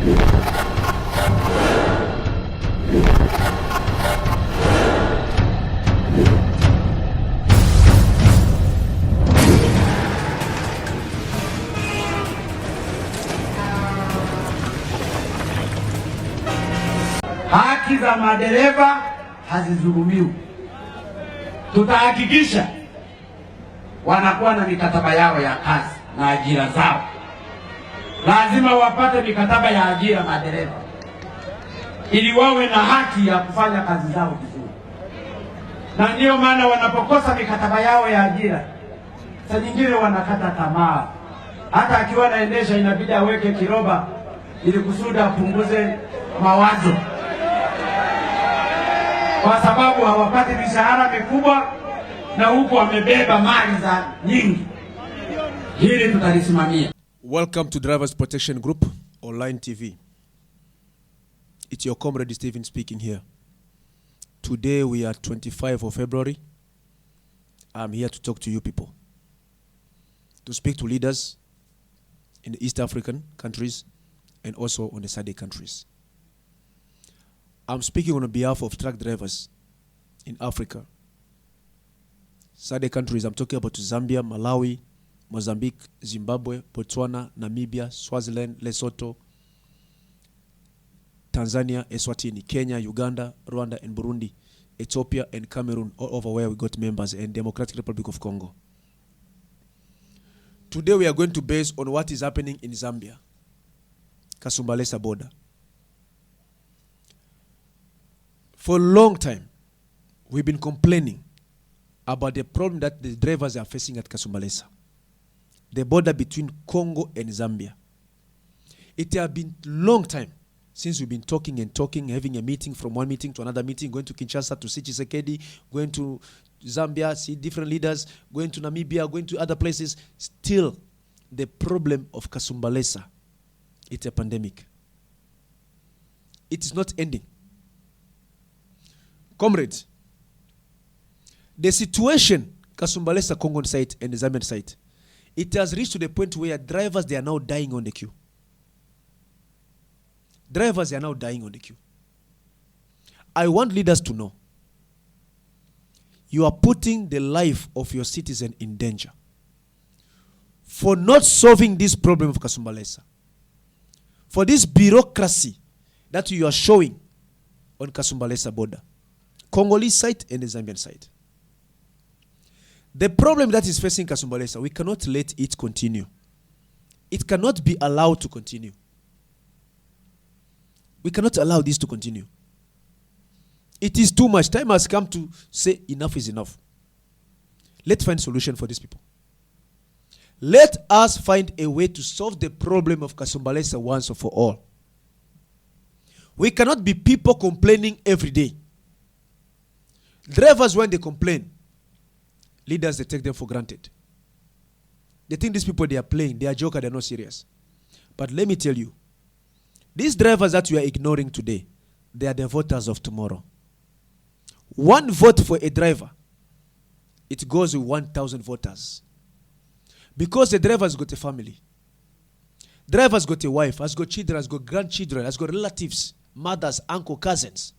Haki za madereva hazidhulumiwi. Tutahakikisha wanakuwa na mikataba yao ya kazi na ajira zao. Lazima wapate mikataba ya ajira madereva, ili wawe na haki ya kufanya kazi zao vizuri. Na ndiyo maana wanapokosa mikataba yao ya ajira, saa nyingine wanakata tamaa. Hata akiwa anaendesha inabidi aweke kiroba ili kusudi apunguze mawazo, kwa sababu hawapati mishahara mikubwa na huko wamebeba mali za nyingi. Hili tutalisimamia. Welcome to Drivers Protection Group Online TV. It's your comrade Stephen speaking here. Today we are 25 of February. I'm here to talk to you people, to speak to leaders in the East African countries and also on the SADC countries. I'm speaking on behalf of truck drivers in Africa. SADC countries, I'm talking about Zambia, Malawi, Mozambique, Zimbabwe, Botswana, Namibia, Swaziland, Lesotho, Tanzania, Eswatini, Kenya, Uganda, Rwanda, and Burundi, Ethiopia, and Cameroon, all over where we got members, and Democratic Republic of Congo. Today we are going to base on what is happening in Zambia, Kasumbalesa border. For a long time, we've been complaining about the problem that the drivers are facing at Kasumbalesa, the border between Congo and Zambia. It has been a long time since we've been talking, having a meeting, from one meeting to another meeting, going to Kinshasa to see Tshisekedi, going to Zambia, see different leaders, going to Namibia, going to other places. Still, the problem of Kasumbalesa, it's a pandemic. It is not ending. Comrades, the situation, Kasumbalesa Congo site and the Zambian site, it has reached to the point where drivers, they are now dying on the queue. Drivers are now dying on the queue. I want leaders to know, you are putting the life of your citizen in danger for not solving this problem of Kasumbalesa, for this bureaucracy that you are showing on Kasumbalesa border, Congolese side and the Zambian side. The problem that is facing Kasumbalesa, we cannot let it continue. It cannot be allowed to continue. We cannot allow this to continue. It is too much. Time has come to say enough is enough. Let's find a solution for these people. Let us find a way to solve the problem of Kasumbalesa once and for all. We cannot be people complaining every day. Drivers, when they complain, leaders, they take them for granted. They think these people, they are playing, they are joking, they are not serious. But let me tell you, these drivers that you are ignoring today, they are the voters of tomorrow. One vote for a driver, it goes with 1,000 voters. Because the driver has got a family. Driver has got a wife, has got children, has got grandchildren, has got relatives, mothers, uncle, cousins.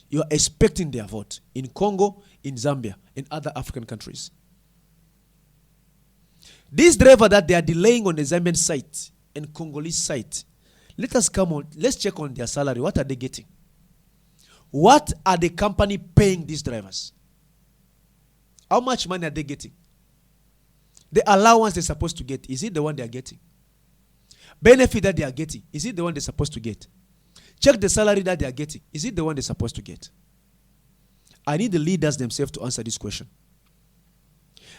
You are expecting their vote in Congo, in Zambia, in other African countries. These drivers that they are delaying on the Zambian site and Congolese site, let us come on, let's check on their salary. What are they getting? What are the company paying these drivers? How much money are they getting? The allowance they're supposed to get, is it the one they are getting? Benefit that they are getting, is it the one they're supposed to get? Check the salary that they are getting. Is it the one they're supposed to get? I need the leaders themselves to answer this question.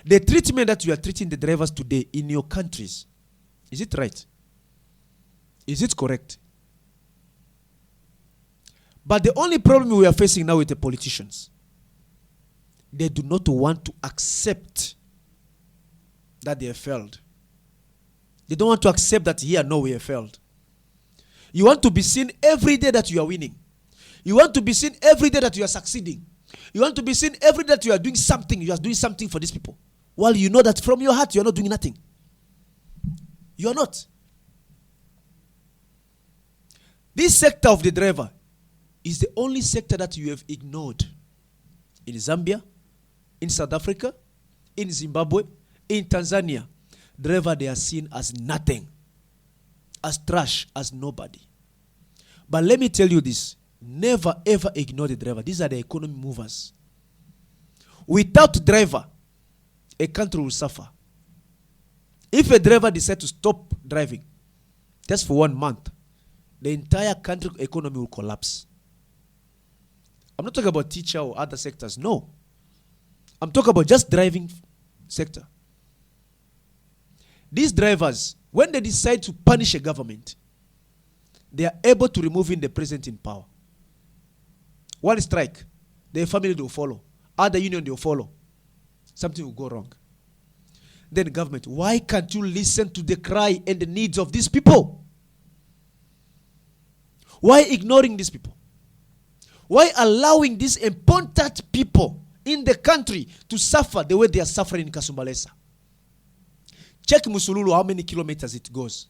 The treatment that you are treating the drivers today in your countries, is it right? Is it correct? But the only problem we are facing now with the politicians, they do not want to accept that they have failed. They don't want to accept that here, no, we have failed. You want to be seen every day that you are winning. You want to be seen every day that you are succeeding. You want to be seen every day that you are doing something. You are doing something for these people. While you know that from your heart you are not doing nothing. You are not. This sector of the driver is the only sector that you have ignored in Zambia, in South Africa, in Zimbabwe, in Tanzania. Driver, they are seen as nothing, as trash, as nobody. But let me tell you this, never ever ignore the driver. These are the economy movers. Without driver, a country will suffer. If a driver decides to stop driving just for 1 month, the entire country economy will collapse. I'm not talking about teacher or other sectors. No. I'm talking about just driving sector. These drivers, when they decide to punish a government, they are able to remove the president in power. One strike, their family will follow. Other union, they will follow. Something will go wrong. Then government, why can't you listen to the cry and the needs of these people? Why ignoring these people? Why allowing these important people in the country to suffer the way they are suffering in Kasumbalesa? Check Musululu, how many kilometers it goes.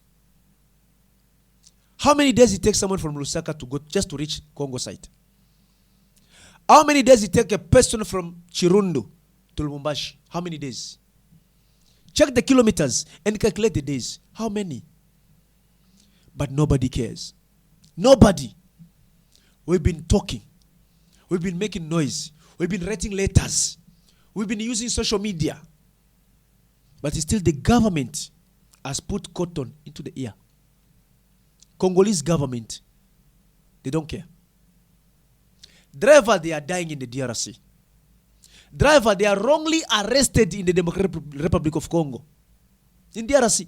How many days it takes someone from Lusaka to go just to reach Congo site? How many days it takes a person from Chirundu to Lubumbashi? How many days? Check the kilometers and calculate the days. How many? But nobody cares. Nobody. We've been talking. We've been making noise. We've been writing letters. We've been using social media. But still the government has put cotton into the ear. Congolese government, they don't care. Driver, they are dying in the DRC. Driver, they are wrongly arrested in the Democratic Republic of Congo. In DRC.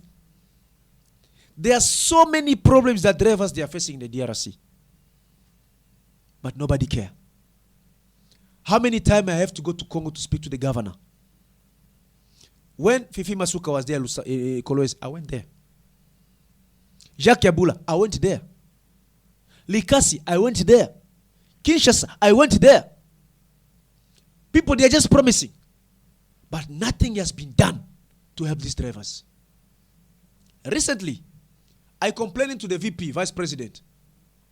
There are so many problems that drivers they are facing in the DRC. But nobody care. How many times I have to go to Congo to speak to the governor? When Fifi Masuka was there, Kolwezi, I went there. Jacques Yabula, I went there. Likasi, I went there. Kinshasa, I went there. People, they are just promising. But nothing has been done to help these drivers. Recently, I complained to the VP, Vice President,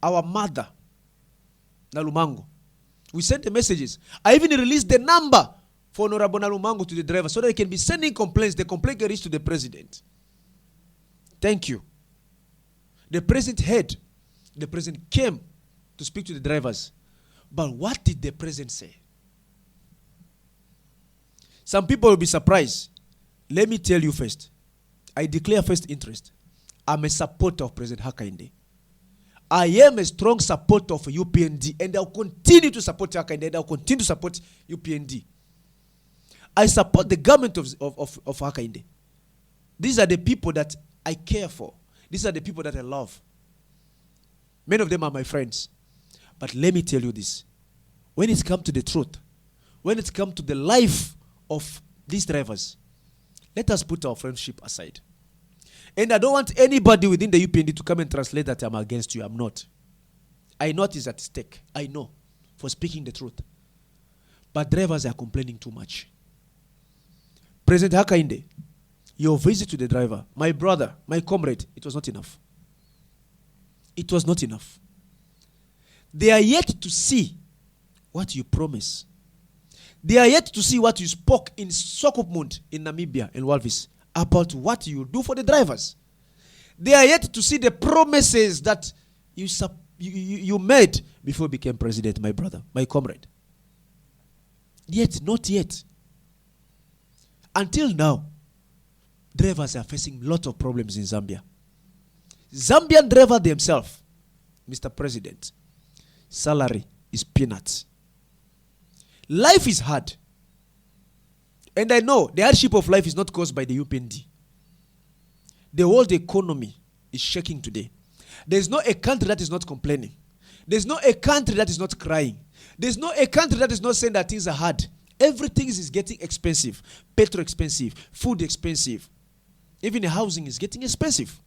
our mother, Nalumango. We sent the messages. I even released the number for Honorable Nalumango to the driver so that they can be sending complaints. The complaint can reach to the president. Thank you. The president heard. The president came to speak to the drivers. But what did the president say? Some people will be surprised. Let me tell you first. I declare first interest. I'm a supporter of President Hakainde. I am a strong supporter of UPND, and I'll continue to support Hakainde, and I'll continue to support UPND. I support the government of Hakainde. These are the people that I care for. These are the people that I love. Many of them are my friends. But let me tell you this. When it comes to the truth, when it comes to the life of these drivers, let us put our friendship aside. And I don't want anybody within the UPND to come and translate that I'm against you. I'm not. I know it is at stake. I know. For speaking the truth. But drivers are complaining too much. President Hakainde, your visit to the driver, my brother, my comrade, it was not enough. It was not enough. They are yet to see what you promise. They are yet to see what you spoke in Swakopmund in Namibia and Walvis about what you do for the drivers. They are yet to see the promises that you made before you became president, my brother, my comrade. Yet, not yet. Until now, drivers are facing a lot of problems in Zambia. Zambian drivers themselves, Mr. President, salary is peanuts. Life is hard. And I know the hardship of life is not caused by the UPND. The world economy is shaking today. There's not a country that is not complaining. There's not a country that is not crying. There's not a country that is not saying that things are hard. Everything is getting expensive. Petrol expensive. Food expensive. Even housing is getting expensive.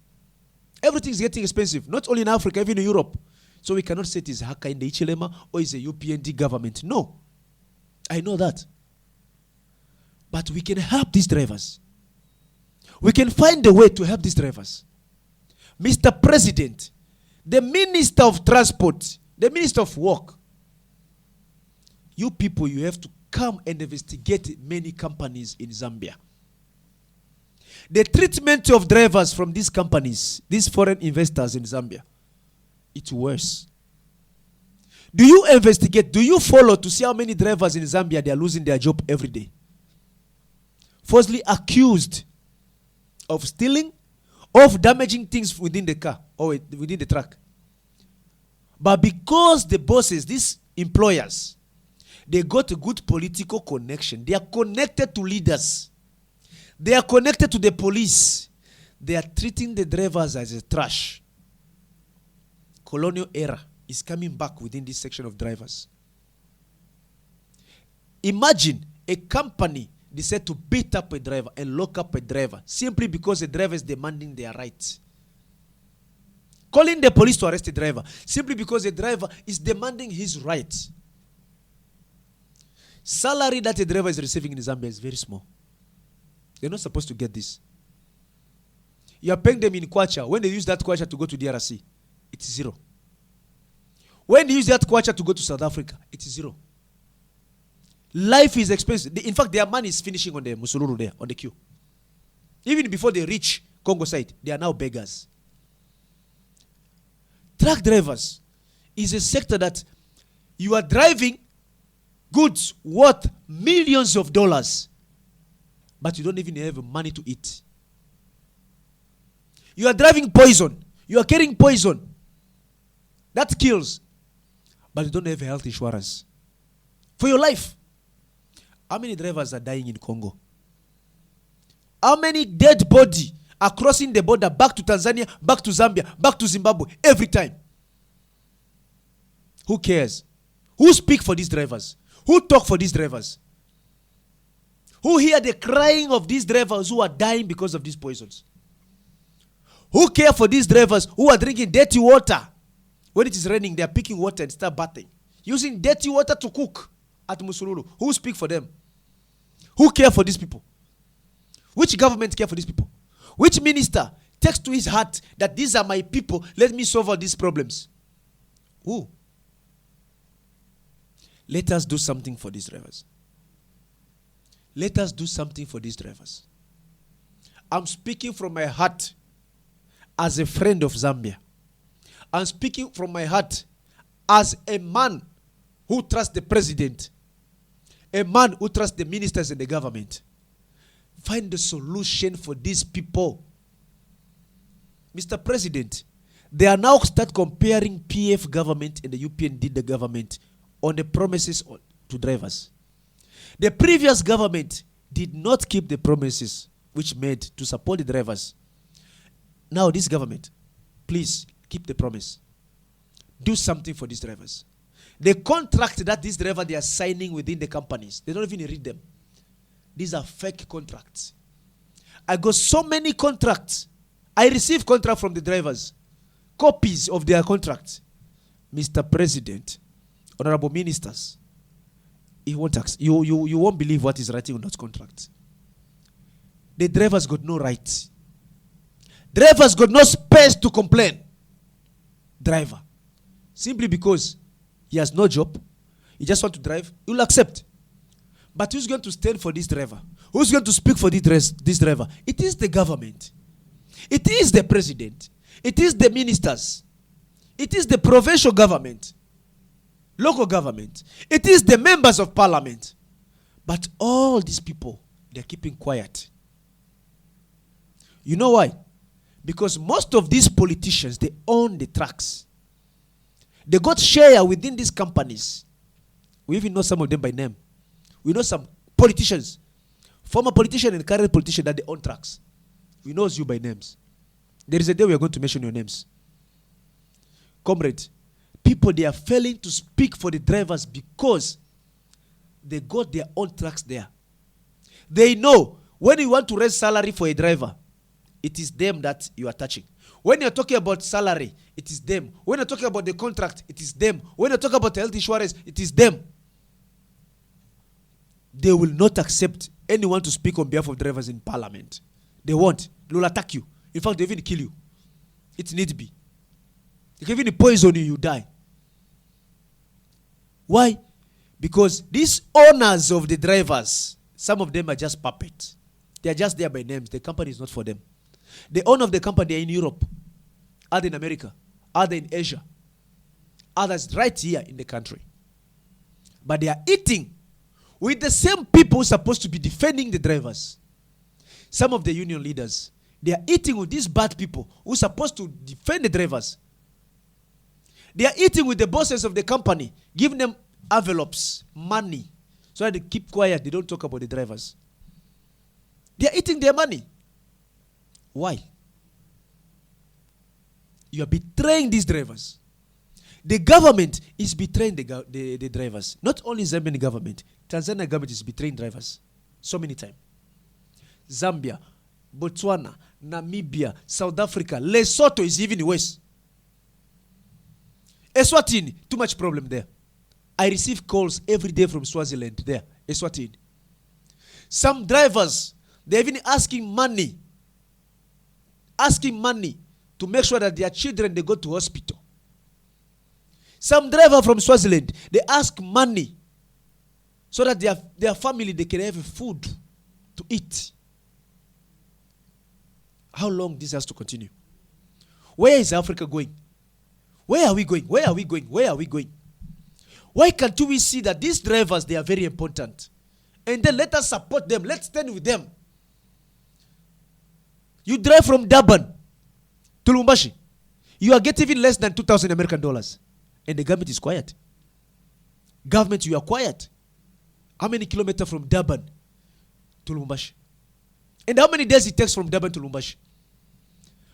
Everything is getting expensive. Not only in Africa, even in Europe. So we cannot say it is Hakainde Hichilema or is a UPND government. No. I know that. But we can help these drivers. We can find a way to help these drivers. Mr. President, The Minister of Transport, the Minister of Work. You people, you have to come and investigate many companies in Zambia. The treatment of drivers from these companies, these foreign investors in Zambia, it's worse. Do you investigate? Do you follow to see how many drivers in Zambia they are losing their job every day? Falsely accused of stealing, of damaging things within the car or within the truck. But because the bosses, these employers, they got a good political connection. They are connected to leaders. They are connected to the police. They are treating the drivers as a trash. Colonial era is coming back within this section of drivers. Imagine a company decide to beat up a driver and lock up a driver simply because the driver is demanding their rights. Calling the police to arrest the driver simply because the driver is demanding his rights. Salary that a driver is receiving in Zambia is very small. They're not supposed to get this. You are paying them in kwacha. When they use that kwacha to go to DRC, it's zero. When they use that kwacha to go to South Africa, it's zero. Life is expensive. In fact, their money is finishing on the Musuluru there, on the queue. Even before they reach Congo side, they are now beggars. Truck drivers is a sector that you are driving goods worth millions of dollars, but you don't even have money to eat. You are driving poison. You are carrying poison. That kills. But you don't have health insurance for your life. How many drivers are dying in Congo? How many dead bodies are crossing the border back to Tanzania, back to Zambia, back to Zimbabwe every time? Who cares? Who speak for these drivers? Who talk for these drivers? Who hear the crying of these drivers who are dying because of these poisons? Who care for these drivers who are drinking dirty water? When it is raining, they are picking water and start bathing, using dirty water to cook at Musululu. Who speak for them? Who care for these people? Which government care for these people? Which minister takes to his heart that these are my people, let me solve all these problems? Who? Let us do something for these drivers. Let us do something for these drivers. I'm speaking from my heart as a friend of Zambia. I'm speaking from my heart as a man who trusts the president, a man who trusts the ministers and the government. Find the solution for these people. Mr. President, they are now start comparing PF government and the UPND the government on the promises to drivers. The previous government did not keep the promises which made to support the drivers. Now this government, please keep the promise. Do something for these drivers. The contract that these drivers they are signing within the companies, they don't even read them. These are fake contracts. I got so many contracts. I receive contract from the drivers, copies of their contracts. Mr. President, honorable ministers, you won't believe what is writing on those contracts. The drivers got no rights. Drivers got no space to complain. Driver, simply because he has no job, he just want to drive, he will accept. But who's going to stand for this driver? Who's going to speak for this driver? It is the government. It is the president. It is the ministers. It is the provincial government, local government. It is the members of parliament. But all these people, they're keeping quiet. You know why? Because most of these politicians, they own the trucks. They got share within these companies. We even know some of them by name. We know some politicians, former politician and current politician, that they own trucks. We know you by names. There is a day we are going to mention your names. Comrade, people, they are failing to speak for the drivers because they got their own trucks there. They know when you want to raise salary for a driver, it is them that you are touching. When you're talking about salary, it is them. When you're talking about the contract, it is them. When you're talking about health insurance, it is them. They will not accept anyone to speak on behalf of drivers in parliament. They won't. They will attack you. In fact, they even kill you. It need be. They can even poison you, you die. Why? Because these owners of the drivers, some of them are just puppets. They are just there by names. The company is not for them. The owner of the company are in Europe, other in America, other in Asia, others right here in the country. But they are eating with the same people supposed to be defending the drivers. Some of the union leaders, they are eating with these bad people who are supposed to defend the drivers. They are eating with the bosses of the company, giving them envelopes, money, so that they keep quiet, they don't talk about the drivers. They are eating their money. Why? You are betraying these drivers. The government is betraying the drivers. Not only Zambian government, Tanzania government is betraying drivers so many times. Zambia, Botswana, Namibia, South Africa, Lesotho is even worse. Eswatini, too much problem there. I receive calls every day from Swaziland there, Eswatini. Some drivers, they're even asking money to make sure that their children, they go to hospital. Some driver from Swaziland, they ask money so that their family, they can have food to eat. How long this has to continue? Where is Africa going? Where are we going? Where are we going? Where are we going? Why can't we see that these drivers, they are very important? And then let us support them. Let's stand with them. You drive from Durban to Lubumbashi. You are getting even less than 2,000 American dollars. And the government is quiet. Government, you are quiet. How many kilometers from Durban to Lubumbashi? And how many days it takes from Durban to Lubumbashi?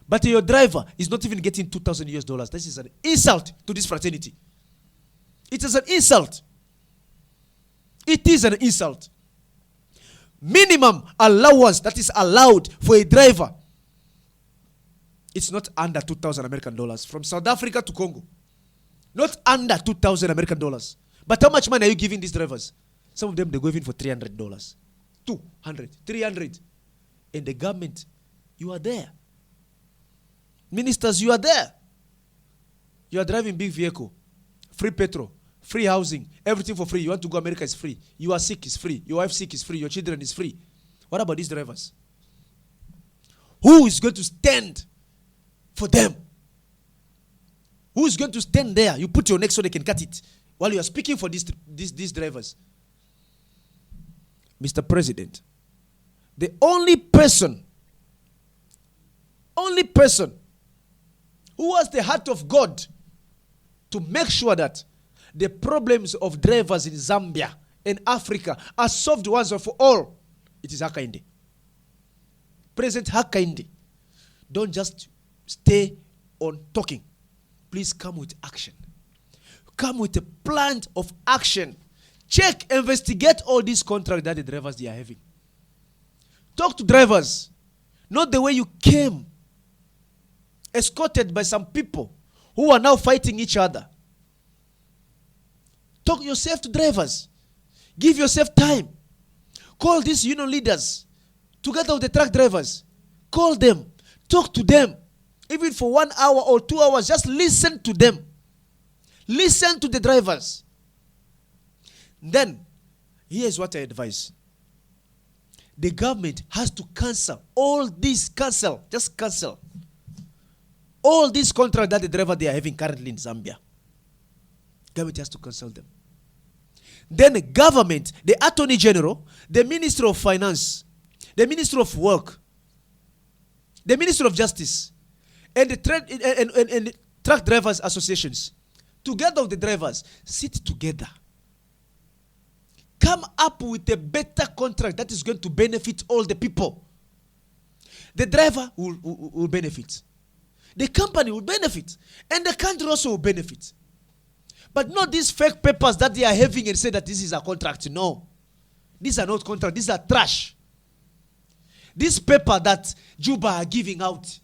But your driver is not even getting 2,000 US dollars. This is an insult to this fraternity. It is an insult. It is an insult. Minimum allowance that is allowed for a driver, it's not under 2,000 American dollars. From South Africa to Congo. Not under 2,000 American dollars. But how much money are you giving these drivers? Some of them, they go even for $300. 200, 300. And the government, you are there. Ministers, you are there. You are driving big vehicle. Free petrol. Free housing. Everything for free. You want to go America, is free. You are sick, is free. Your wife sick, is free. Your children is free. What about these drivers? Who is going to stand for them? Who is going to stand there? You put your neck so they can cut it while you are speaking for these drivers. Mr. President, the only person who has the heart of God to make sure that the problems of drivers in Zambia and Africa are solved once and for all, it is Hakainde. President Hakainde, don't just stay on talking. Please come with action. Come with a plan of action. Check, investigate all these contracts that the drivers they are having. Talk to drivers. Not the way you came, escorted by some people who are now fighting each other. Talk yourself to drivers. Give yourself time. Call these union leaders together with the truck drivers. Call them. Talk to them. Even for 1 hour or 2 hours, just listen to them. Listen to the drivers. Then, here's what I advise. The government has to cancel all these, just cancel all these contracts that the driver they are having currently in Zambia. Government has to cancel them. Then the government, the Attorney General, the Minister of Finance, the Minister of Work, the Minister of Justice, and the truck drivers associations, together with the drivers, sit together. Come up with a better contract that is going to benefit all the people. The driver will benefit. The company will benefit. And the country also will benefit. But not these fake papers that they are having and say that this is a contract. No. These are not contracts. These are trash. This paper that Juba are giving out.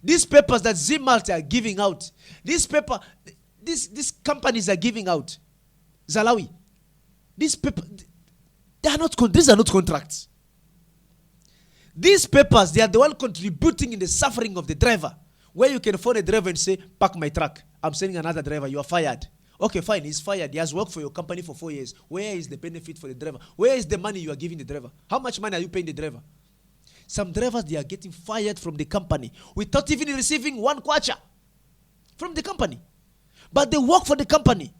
These papers that Zimalt are giving out. This paper, these companies are giving out. Zalawi. These papers, these are not contracts. These papers, they are the one contributing in the suffering of the driver. Where you can phone a driver and say, park my truck. I'm sending another driver. You are fired. Okay, fine. He's fired. He has worked for your company for 4 years. Where is the benefit for the driver? Where is the money you are giving the driver? How much money are you paying the driver? Some drivers, they are getting fired from the company without even receiving one kwacha from the company. But they work for the company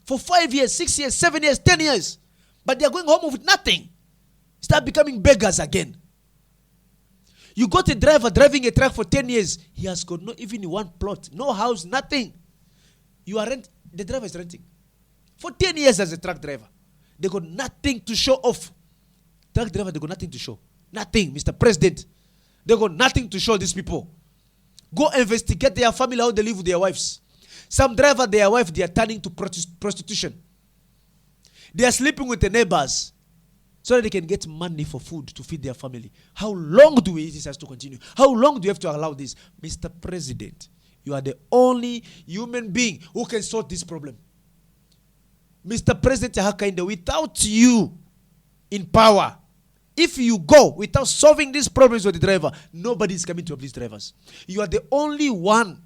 for 5 years, 6 years, 7 years, 10 years. But they are going home with nothing. Start becoming beggars again. You got a driver driving a truck for 10 years. He has got not even one plot, no house, nothing. The driver is renting. For 10 years as a truck driver. They got nothing to show off. Truck driver, they got nothing to show. Nothing, Mr. President. They got nothing to show these people. Go investigate their family, how they live with their wives. Some driver, their wife, they are turning to prostitution. They are sleeping with the neighbors so that they can get money for food to feed their family. How long do this has to continue? How long do you have to allow this? Mr. President, you are the only human being who can sort this problem. Mr. President Hakainde, without you in power, if you go without solving these problems with the driver, nobody is coming to help these drivers. You are the only one.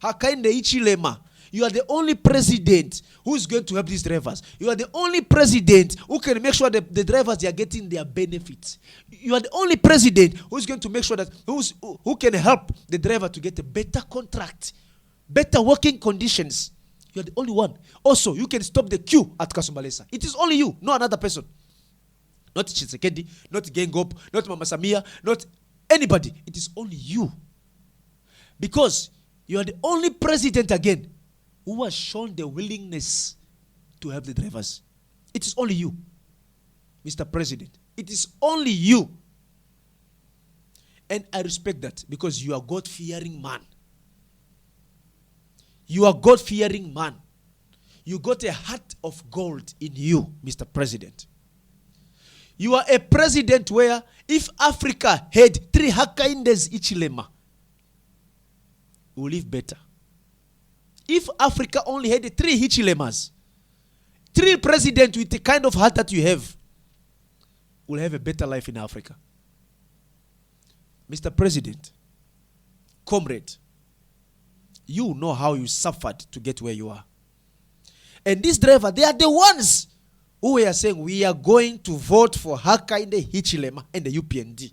Hakainde Ichilema. You are the only president who is going to help these drivers. You are the only president who can make sure that the drivers, they are getting their benefits. You are the only president who is going to make sure that who can help the driver to get a better contract, better working conditions. You are the only one. Also, you can stop the queue at Kasumbalesa. It is only you, no another person. Not Chisekedi, not Gengop, not Mama Samia, not anybody. It is only you. Because you are the only president again who has shown the willingness to help the drivers. It is only you, Mr. President. It is only you. And I respect that because you are God-fearing man. You are God-fearing man. You got a heart of gold in you, Mr. President. You are a president where if Africa had 3 Hakaindes Ichilema, we will live better. If Africa only had 3 Hichilemas, 3 presidents with the kind of heart that you have, will have a better life in Africa. Mr. President, comrade, you know how you suffered to get where you are. And this driver, they are the ones who are saying we are going to vote for Hakainde Hichilema and the UPND.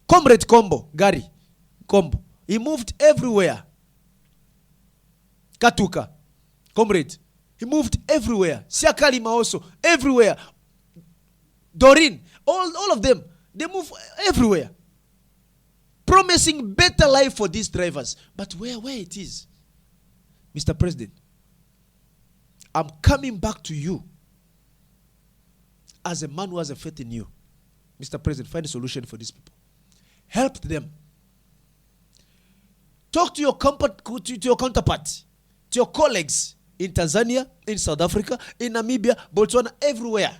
Comrade Kombo, Gary Kombo, he moved everywhere. Katuka, comrade, he moved everywhere. Siakalima also, everywhere. Doreen, all of them, they move everywhere. Promising better life for these drivers. But where it is? Mr. President, I'm coming back to you as a man who has a faith in you. Mr. President, find a solution for these people. Help them. Talk to your counterpart, to your colleagues in Tanzania, in South Africa, in Namibia, Botswana, everywhere,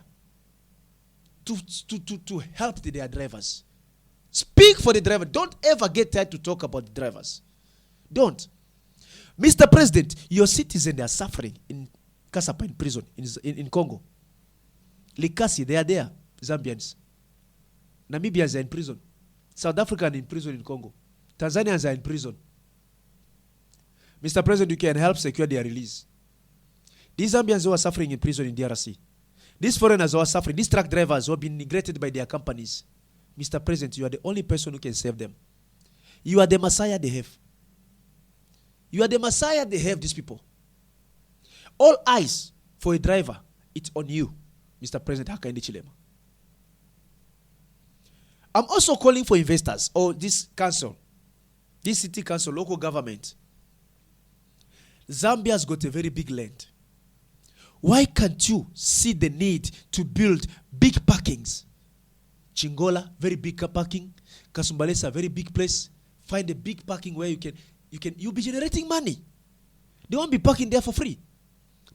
to help their drivers. Speak for the driver. Don't ever get tired to talk about the drivers. Don't. Mr. President, your citizens are suffering in Kasapa, in prison, in Congo. Likasi, they are there, Zambians. Namibians are in prison. South Africans in prison in Congo. Tanzanians are in prison. Mr. President, you can help secure their release. These Zambians who are suffering in prison in DRC. These foreigners who are suffering, these truck drivers who have been neglected by their companies. Mr. President, you are the only person who can save them. You are the Messiah they have. You are the Messiah they have, these people. All eyes for a driver, it's on you, Mr. President Hakainde Hichilema. I'm also calling for investors or this council, this city council, local government. Zambia's got a very big land. Why can't you see the need to build big parkings? Chingola, very big car parking. Kasumbalesa, very big place. Find a big parking where you'll be generating money. They won't be parking there for free.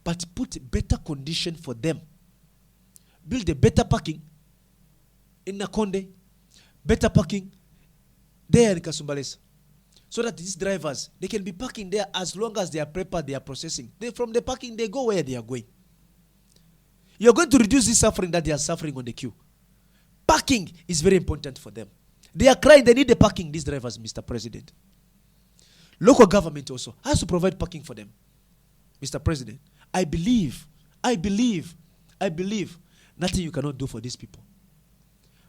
But put a better condition for them. Build a better parking in Nakonde. Better parking there in Kasumbalesa. So that these drivers, they can be parking there as long as they are prepared, they are processing. From the parking, they go where they are going. You're going to reduce the suffering that they are suffering on the queue. Parking is very important for them. They are crying. They need the parking, these drivers, Mr. President. Local government also has to provide parking for them. Mr. President, I believe nothing you cannot do for these people.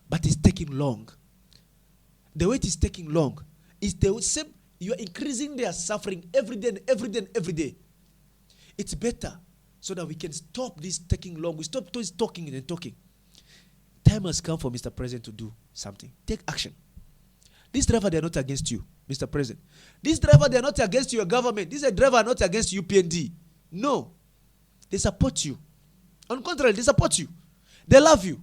But it's taking long. The way it is taking long is the same. You are increasing their suffering every day and every day and every day. It's better so that we can stop this taking long. We stop this talking and talking. Time has come for Mr. President to do something. Take action. These drivers, they are not against you, Mr. President. These drivers, they are not against your government. These drivers are not against UPND. No. They support you. On the contrary, they support you. They love you.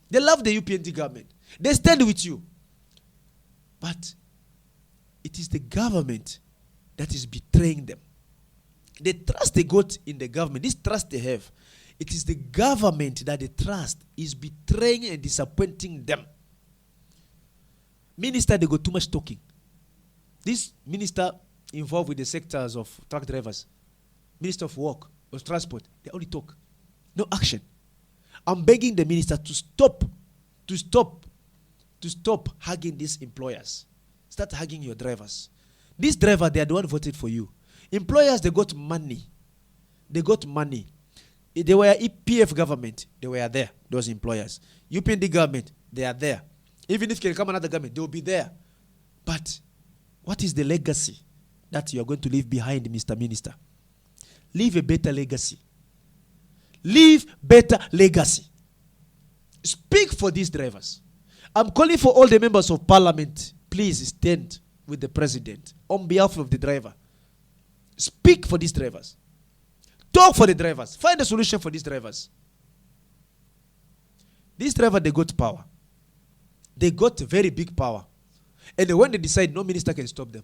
They love the UPND government. They stand with you. But it is the government that is betraying them. The trust they got in the government, this trust they have, it is the government that they trust is betraying and disappointing them. Minister, they got too much talking. This minister involved with the sectors of truck drivers, Minister of Work, of Transport, they only talk. No action. I'm begging the minister to stop hugging these employers. Start hugging your drivers. These drivers, they are the one who voted for you. Employers, they got money. They got money. They were EPF government. They were there, those employers. UPND government, they are there. Even if can come another government, they will be there. But what is the legacy that you are going to leave behind, Mr. Minister? Leave a better legacy. Leave better legacy. Speak for these drivers. I'm calling for all the members of parliament. Please stand with the president on behalf of the driver. Speak for these drivers. Talk for the drivers. Find a solution for these drivers. These drivers, they got power. They got very big power. And when they decide, no minister can stop them.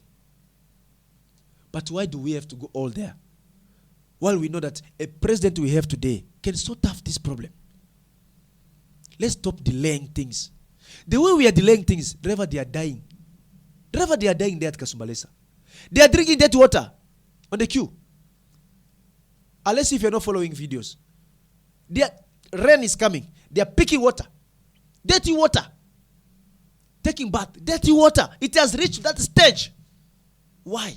But why do we have to go all there? While we know that a president we have today can sort out this problem. Let's stop delaying things. The way we are delaying things, driver, they are dying. Driver, they are dying there at Kasumbalesa. They are drinking dirty water on the queue. Unless if you're not following videos. Rain is coming. They are picking water. Dirty water. Taking bath. Dirty water. It has reached that stage. Why?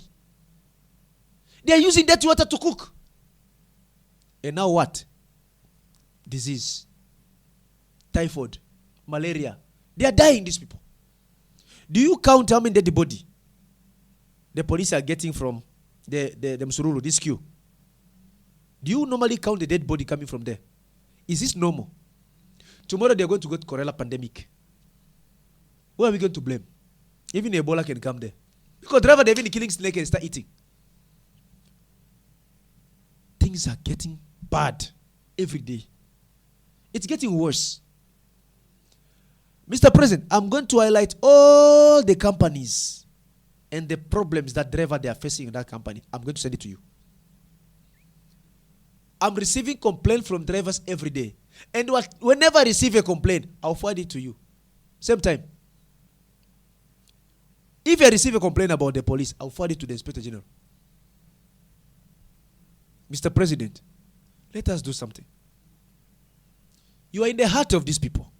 They are using dirty water to cook. And now what? Disease. Typhoid. Malaria. They are dying, these people. Do you count how many dead body the police are getting from the Msururu, this queue? Do you normally count the dead body coming from there? Is this normal? Tomorrow they are going to go to Corella pandemic. Who are we going to blame? Even Ebola can come there. Because driver, they've been killing snake and start eating. Things are getting bad every day. It's getting worse. Mr. President, I'm going to highlight all the companies and the problems that driver they are facing in that company. I'm going to send it to you. I'm receiving complaints from drivers every day. And whenever I receive a complaint, I'll forward it to you. Same time. If I receive a complaint about the police, I'll forward it to the Inspector General. Mr. President, let us do something. You are in the heart of these people.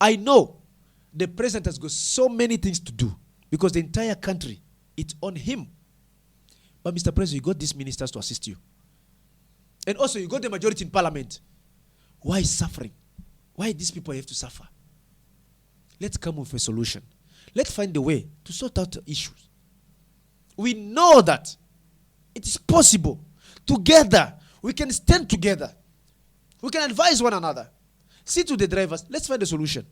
I know the president has got so many things to do because the entire country, it's on him. But Mr. President, you got these ministers to assist you. And also you got the majority in parliament. Why suffering? Why these people have to suffer? Let's come with a solution. Let's find a way to sort out the issues. We know that it is possible. Together, we can stand together. We can advise one another. See to the drivers, let's find a solution.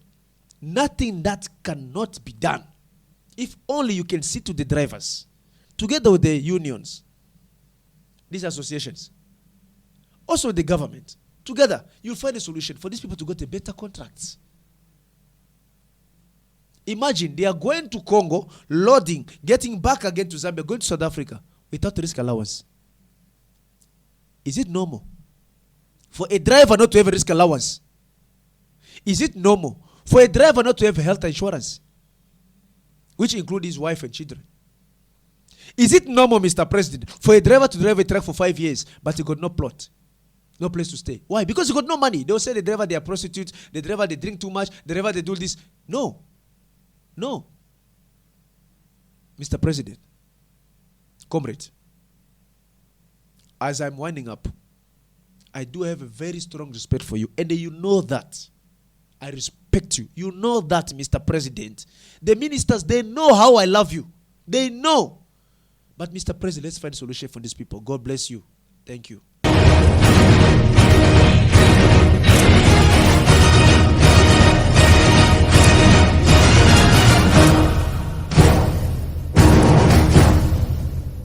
Nothing that cannot be done. If only you can sit to the drivers, together with the unions, these associations, also the government, together, you'll find a solution for these people to get a better contracts. Imagine they are going to Congo, loading, getting back again to Zambia, going to South Africa without risk allowance. Is it normal for a driver not to have a risk allowance? Is it normal for a driver not to have health insurance, which includes his wife and children? Is it normal, Mr. President, for a driver to drive a truck for 5 years, but he got no plot? No place to stay. Why? Because you got no money. They'll say the driver, they are prostitutes. The driver, they drink too much. The driver, they do this. No. No. Mr. President, comrade, as I'm winding up, I do have a very strong respect for you. And you know that. I respect you. You know that, Mr. President. The ministers, they know how I love you. They know. But Mr. President, let's find a solution for these people. God bless you. Thank you.